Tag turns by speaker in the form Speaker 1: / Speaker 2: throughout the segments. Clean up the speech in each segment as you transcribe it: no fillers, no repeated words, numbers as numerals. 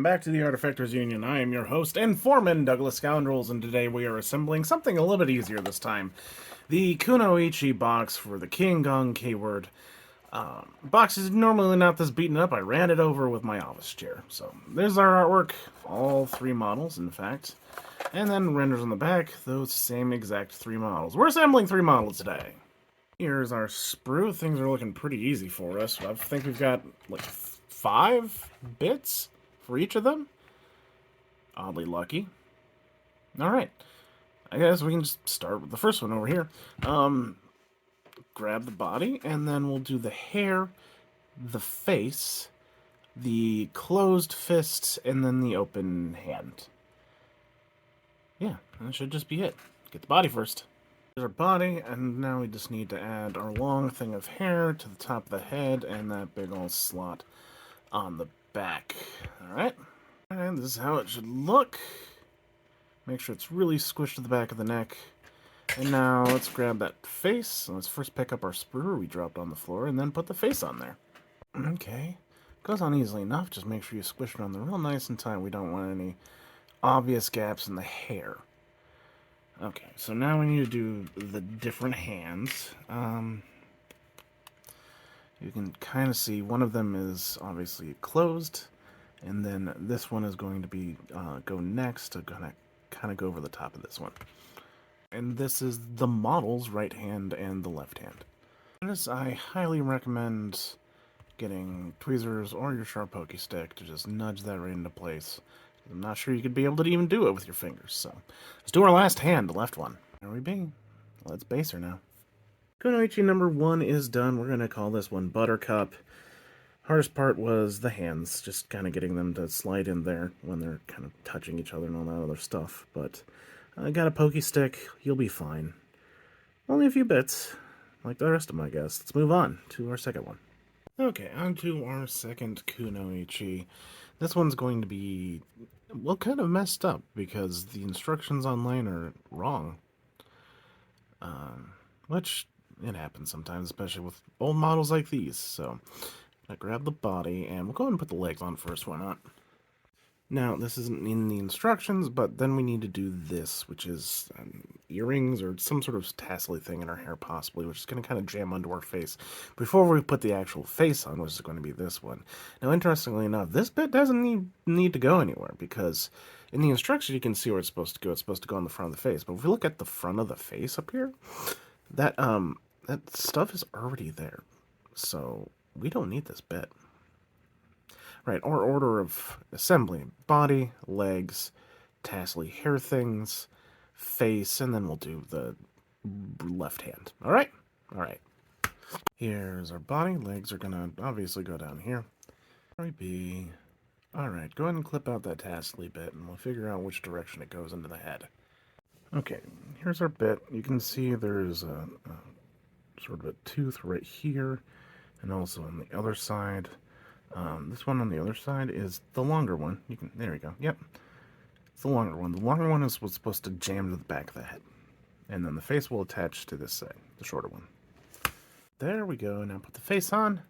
Speaker 1: back to the Artefactors Union. I am your host and foreman, Douglas Scoundrels, and today we are assembling something a little bit easier this time. The Kunoichi box for the King Gong keyword. Box is normally not this beaten up. I ran it over with my office chair. So there's our artwork, all three models, in fact. And then renders on the back, those same exact three models. We're assembling three models today. Here's our sprue. Things are looking pretty easy for us. I think we've got, like, 5 bits for each of them. Oddly lucky. Alright. I guess we can just start with the first one over here. Grab the body, and then we'll do the hair, the face, the closed fist, and then the open hand. Yeah, that should just be it. Get the body first. There's our body, and now we just need to add our long thing of hair to the top of the head and that big old slot on the back. Alright. And this is how it should look. Make sure it's really squished to the back of the neck. And now let's grab that face. Let's first pick up our sprue we dropped on the floor and then put the face on there. Okay. Goes on easily enough. Just make sure you squish it on there real nice and tight. We don't want any obvious gaps in the hair. Okay, so now we need to do the different hands. You can kind of see one of them is obviously closed, and then this one is going to be go next to kind of go over the top of this one. And this is the model's right hand and the left hand. This I highly recommend getting tweezers or your sharp pokey stick to just nudge that right into place. I'm not sure you could be able to even do it with your fingers, so let's do our last hand, the left one. There we be. Let's base her now. Kunoichi number 1 is done. We're going to call this one Buttercup. Hardest part was the hands, just kind of getting them to slide in there when they're kind of touching each other and all that other stuff. But I got a pokey stick. You'll be fine. Only a few bits, like the rest of my guess. Let's move on to our second one. Okay, on to our second Kunoichi. This one's going to be, well, kind of messed up because the instructions online are wrong. Which, it happens sometimes, especially with old models like these. So, I grab the body, and we'll go ahead and put the legs on first, why not? Now, this isn't in the instructions, but then we need to do this, which is earrings or some sort of tassel thing in our hair, possibly, which is going to kind of jam onto our face before we put the actual face on, which is going to be this one. Now, interestingly enough, this bit doesn't need to go anywhere, because in the instructions you can see where it's supposed to go. It's supposed to go on the front of the face, but if we look at the front of the face up here, that stuff is already there, so we don't need this bit. Right, our order of assembly: body, legs, tassely hair things, face, and then we'll do the left hand. Alright? Alright. Here's our body. Legs are gonna obviously go down here. B. Alright, go ahead and clip out that tassely bit, and we'll figure out which direction it goes into the head. Okay, here's our bit. You can see there's a sort of a tooth right here, and also on the other side. This one on the other side is the longer one. There we go. Yep. It's the longer one. The longer one is what's supposed to jam to the back of the head. And then the face will attach to this side, the shorter one. There we go. Now put the face on.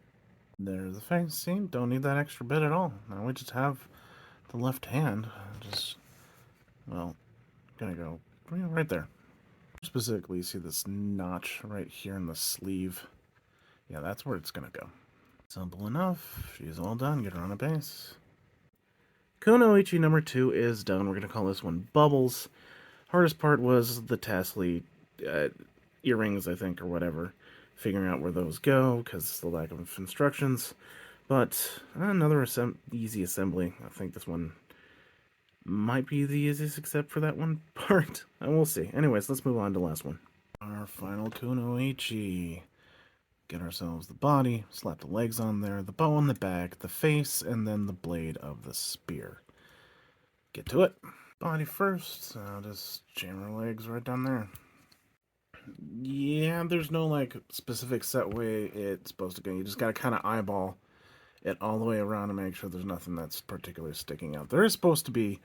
Speaker 1: There's the face. See? Don't need that extra bit at all. Now we just have the left hand. Gonna go right there. Specifically, you see this notch right here in the sleeve. Yeah, that's where it's gonna go. Simple enough. She's all done. Get her on a base. Kunoichi number 2 is done. We're going to call this one Bubbles. Hardest part was the tassely earrings, I think, or whatever. Figuring out where those go, because the lack of instructions. But another easy assembly. I think this one might be the easiest, except for that one part. We'll see. Anyways, let's move on to the last one. Our final Kunoichi. Get ourselves the body, slap the legs on there, the bow on the back, the face, and then the blade of the spear. Get to it. Body first. I'll just jam our legs right down there. Yeah, there's no, like, specific set way it's supposed to go. You just gotta kind of eyeball it all the way around and make sure there's nothing that's particularly sticking out. There is supposed to be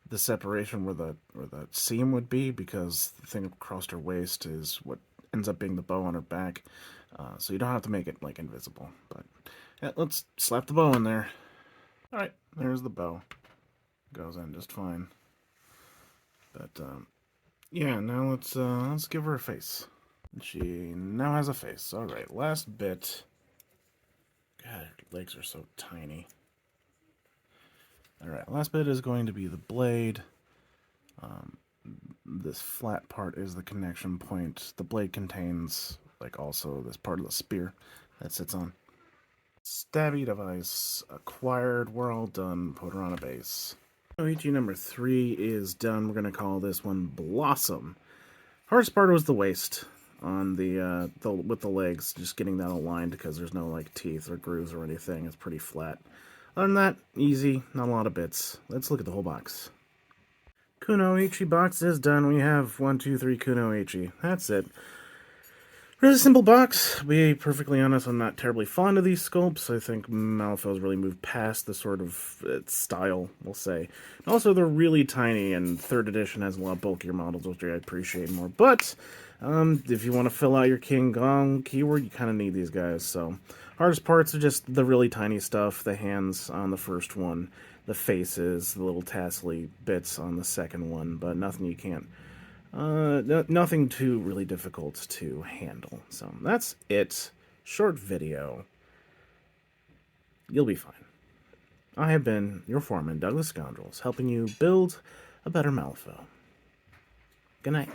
Speaker 1: the separation where the seam would be, because the thing across her waist is what ends up being the bow on her back. So you don't have to make it, like, invisible. But yeah, let's slap the bow in there. Alright, there's the bow. Goes in just fine. But, yeah, now let's give her a face. She now has a face. Alright, last bit. God, her legs are so tiny. Alright, last bit is going to be the blade. This flat part is the connection point. The blade contains, like, also this part of the spear that sits on. Stabby device acquired. We're all done. Put her on a base. Kunoichi number 3 is done. We're going to call this one Blossom. Hardest part was the waist on the with the legs, just getting that aligned because there's no like teeth or grooves or anything. It's pretty flat. Other than that, easy, not a lot of bits. Let's look at the whole box. Kunoichi box is done. We have 1, 2, 3 Kunoichi. That's it. Really simple box. To be perfectly honest, I'm not terribly fond of these sculpts. I think Malifaux's really moved past the sort of style, we'll say. And also, they're really tiny, and 3rd edition has a lot bulkier models, which I appreciate more. But, if you want to fill out your King Kong keyword, you kind of need these guys. So, hardest parts are just the really tiny stuff, the hands on the first one, the faces, the little tassely bits on the second one, but nothing you can't nothing too really difficult to handle. So that's it. Short video. You'll be fine. I have been your foreman, Douglas Scoundrels, helping you build a better Malifaux. Good night.